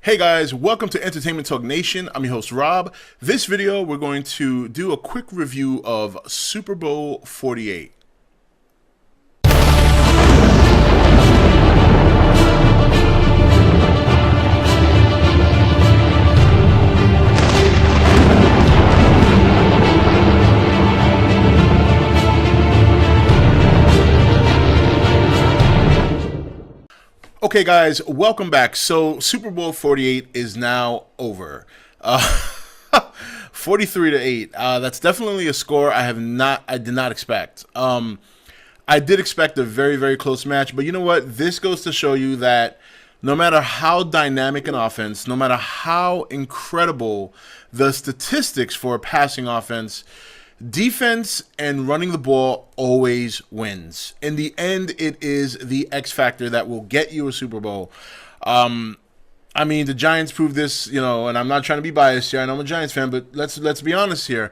Hey guys, welcome to Entertainment Talk Nation. I'm your host Rob. This video we're going to do a quick review of Super Bowl 48. Okay guys, welcome back. So Super Bowl 48 is now over. 43-8. That's definitely a score I did not expect. I did expect a very, very close match, but you know what? This goes to show you that no matter how dynamic an offense, no matter how incredible the statistics for a passing offense, defense and running the ball always wins. In the end, it is the X factor that will get you a Super Bowl. I mean, the Giants proved this, and I'm not trying to be biased here. I know I'm a Giants fan, but let's be honest here.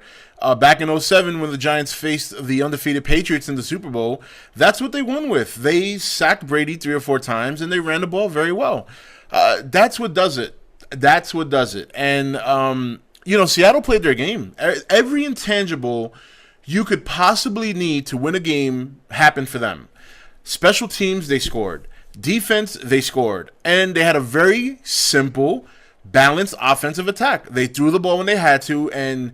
Back in 2007, when the Giants faced the undefeated Patriots in the Super Bowl, that's what they won with. They sacked Brady 3 or 4 times, and they ran the ball very well. That's what does it. That's what does it. And Seattle played their game. Every intangible you could possibly need to win a game happened for them. Special teams, they scored. Defense, they scored. And they had a very simple, balanced offensive attack. They threw the ball when they had to and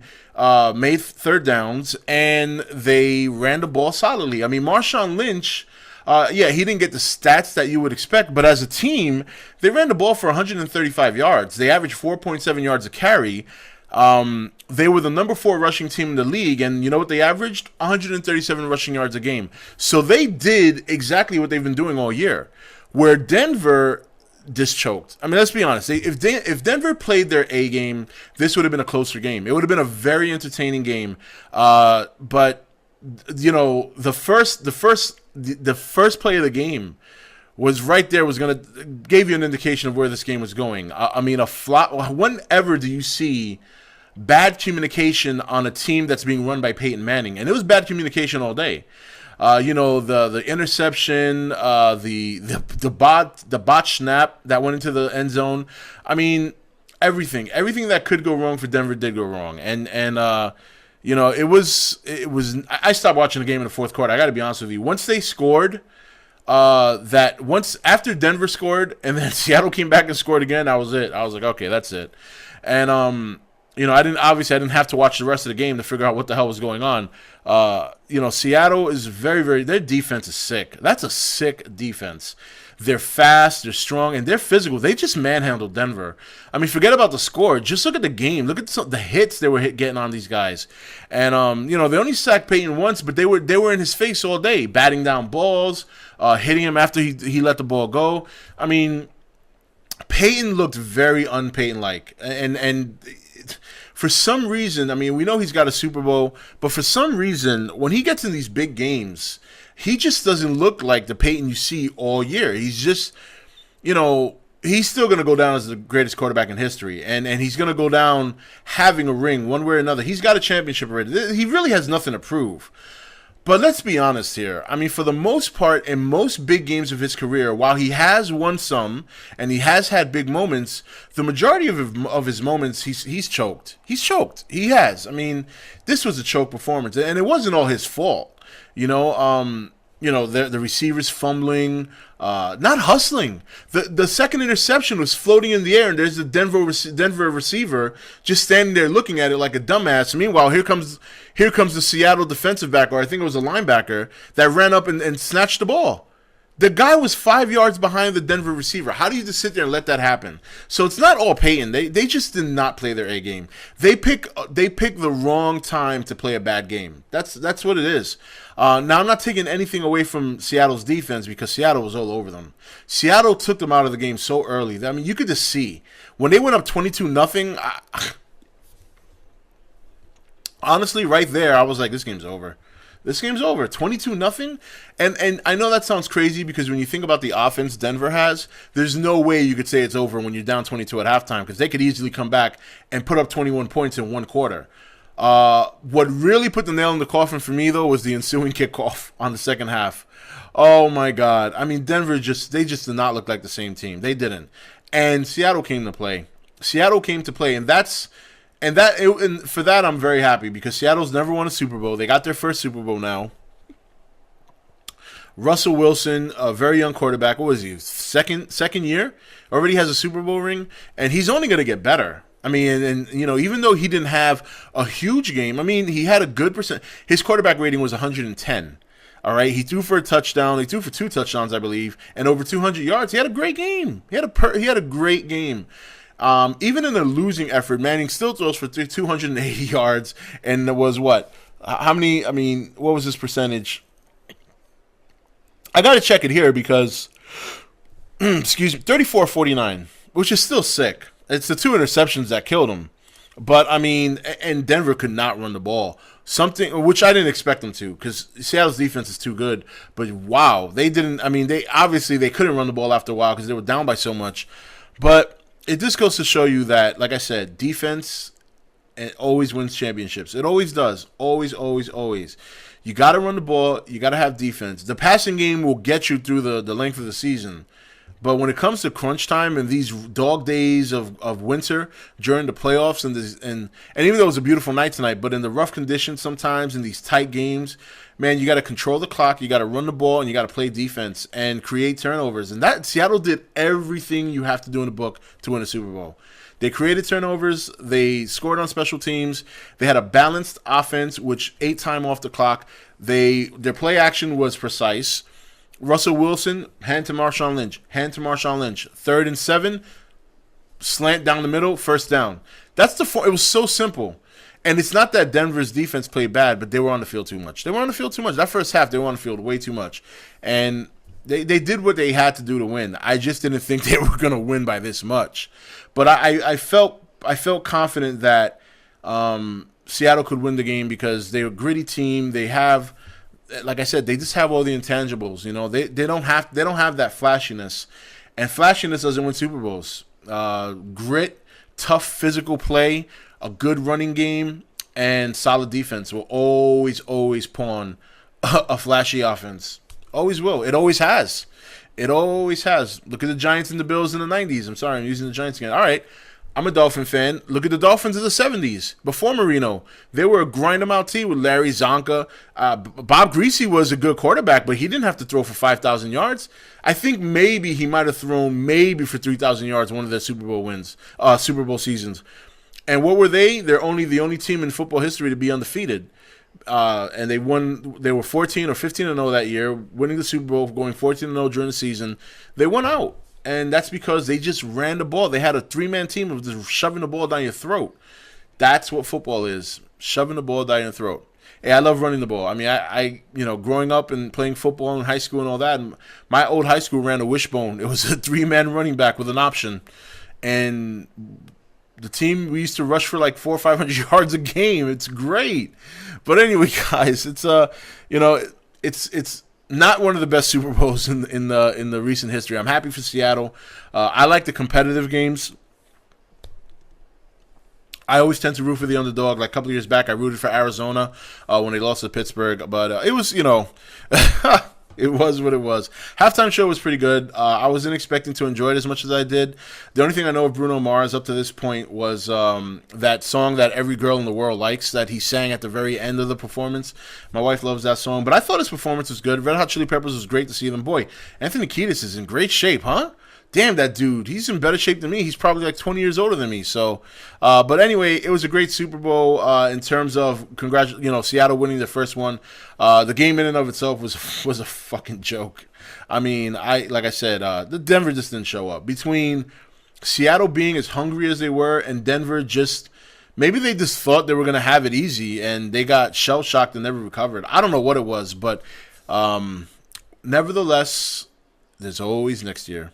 made third downs, and they ran the ball solidly. I mean, Marshawn Lynch, he didn't get the stats that you would expect, but as a team, they ran the ball for 135 yards. They averaged 4.7 yards a carry. They were the number 4 rushing team in the league, and you know what they averaged? 137 rushing yards a game. So they did exactly what they've been doing all year, where Denver just choked. I mean, let's be honest. If Denver played their A game, this would have been a closer game. It would have been a very entertaining game. But the first play of the game was right there, gave you an indication of where this game was going. I mean, a flop. Whenever do you see bad communication on a team that's being run by Peyton Manning? And it was bad communication all day. The interception, the bot snap that went into the end zone. I mean, everything that could go wrong for Denver did go wrong. And it was. I stopped watching the game in the fourth quarter. I got to be honest with you. Once they scored, after Denver scored and then Seattle came back and scored again, that was it. I was like, okay, that's it. And I didn't have to watch the rest of the game to figure out what the hell was going on. Seattle is very, very, their defense is sick. That's a sick defense. They're fast, they're strong, and they're physical. They just manhandled Denver. I mean, forget about the score. Just look at the game. Look at the hits they were getting on these guys. And they only sacked Peyton once, but they were in his face all day, batting down balls, hitting him after he let the ball go. I mean, Peyton looked very un-Peyton-like, and for some reason, I mean, we know he's got a Super Bowl, but for some reason, when he gets in these big games, he just doesn't look like the Peyton you see all year. He's just, he's still going to go down as the greatest quarterback in history, and he's going to go down having a ring one way or another. He's got a championship already. He really has nothing to prove. But let's be honest here. I mean, for the most part, in most big games of his career, while he has won some and he has had big moments, the majority of his moments, he's choked. He's choked. He has. I mean, this was a choke performance, and it wasn't all his fault. The receivers fumbling, not hustling. The second interception was floating in the air, and there's the Denver receiver just standing there looking at it like a dumbass. Meanwhile, here comes the Seattle defensive back, or I think it was a linebacker, that ran up and snatched the ball. The guy was 5 yards behind the Denver receiver. How do you just sit there and let that happen? So it's not all Peyton. They just did not play their A game. They pick the wrong time to play a bad game. That's what it is. Now, I'm not taking anything away from Seattle's defense because Seattle was all over them. Seattle took them out of the game so early. I mean, you could just see. When they went up 22-0, honestly, right there, I was like, this game's over. This game's over. 22-0. And I know that sounds crazy because when you think about the offense Denver has, there's no way you could say it's over when you're down 22 at halftime because they could easily come back and put up 21 points in one quarter. What really put the nail in the coffin for me, though, was the ensuing kickoff on the second half. Oh, my God. I mean, Denver they just did not look like the same team. They didn't. and Seattle came to play. Seattle came to play, and for that I'm very happy because Seattle's never won a Super Bowl. They got their first Super Bowl now. Russell Wilson, a very young quarterback. What was he? Second year, already has a Super Bowl ring, and he's only going to get better. I mean, and you know, even though he didn't have a huge game, I mean, he had a good percent. His quarterback rating was 110. All right, he threw for a touchdown. He threw for 2 touchdowns, I believe, and over 200 yards. He had a great game. He had a great game. Even in a losing effort, Manning still throws for 280 yards, and there was what? How many? I mean, what was his percentage? I got to check it here because, excuse me, 34-49, which is still sick. It's the 2 interceptions that killed him. But, I mean, and Denver could not run the ball. Something, which I didn't expect them to because Seattle's defense is too good. But, wow, they didn't, I mean, they couldn't run the ball after a while because they were down by so much. But it just goes to show you that, like I said, defense always wins championships. It always does. Always, always, always. You got to run the ball. You got to have defense. The passing game will get you through the length of the season. But when it comes to crunch time and these dog days of winter during the playoffs and even though it was a beautiful night tonight, but in the rough conditions sometimes in these tight games, man, you got to control the clock, you got to run the ball, and you got to play defense and create turnovers. And that Seattle did everything you have to do in the book to win a Super Bowl. They created turnovers. They scored on special teams. They had a balanced offense, which ate time off the clock. Their play action was precise. Russell Wilson, hand to Marshawn Lynch. 3rd and 7, slant down the middle, first down. It was so simple. And it's not that Denver's defense played bad, but they were on the field too much. That first half, they were on the field way too much. And they did what they had to do to win. I just didn't think they were going to win by this much. But I felt confident that Seattle could win the game because they're a gritty team. They have, like I said, they just have all the intangibles. You know, they don't have that flashiness, and flashiness doesn't win Super Bowls. Grit, tough physical play, a good running game, and solid defense will always pawn a flashy offense. Always will. It always has. Look at the Giants and the Bills in the 90s. I'm sorry, I'm using the Giants again. All right. I'm a Dolphin fan. Look at the Dolphins of the 70s. Before Marino, they were a grind-em-out team with Larry Zonka. Bob Greasy was a good quarterback, but he didn't have to throw for 5,000 yards. I think maybe he might have thrown for 3,000 yards one of their Super Bowl seasons. And what were they? They're the only team in football history to be undefeated. And they won. They were 14 or 15-0 that year, winning the Super Bowl, going 14-0 during the season. They won out. And that's because they just ran the ball. They had a 3-man team of just shoving the ball down your throat. That's what football is, shoving the ball down your throat. Hey, I love running the ball. I mean, I growing up and playing football in high school and all that, and my old high school ran a wishbone. It was a 3-man running back with an option. And the team, we used to rush for like 400 or 500 yards a game. It's great. But anyway, guys, it's not one of the best Super Bowls in the recent history. I'm happy for Seattle. I like the competitive games. I always tend to root for the underdog. Like a couple of years back, I rooted for Arizona when they lost to Pittsburgh. But it was, it was what it was. Halftime show was pretty good. I wasn't expecting to enjoy it as much as I did. The only thing I know of Bruno Mars up to this point was that song that every girl in the world likes that he sang at the very end of the performance. My wife loves that song. But I thought his performance was good. Red Hot Chili Peppers was great to see them. Boy, Anthony Kiedis is in great shape, huh? Damn, that dude. He's in better shape than me. He's probably like 20 years older than me. So, but anyway, it was a great Super Bowl in terms of Seattle winning their first one. The game in and of itself was a fucking joke. I mean, like I said, the Denver just didn't show up. Between Seattle being as hungry as they were and Denver maybe they just thought they were going to have it easy and they got shell-shocked and never recovered. I don't know what it was, but nevertheless, there's always next year.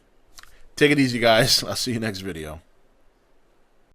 Take it easy, guys. I'll see you next video.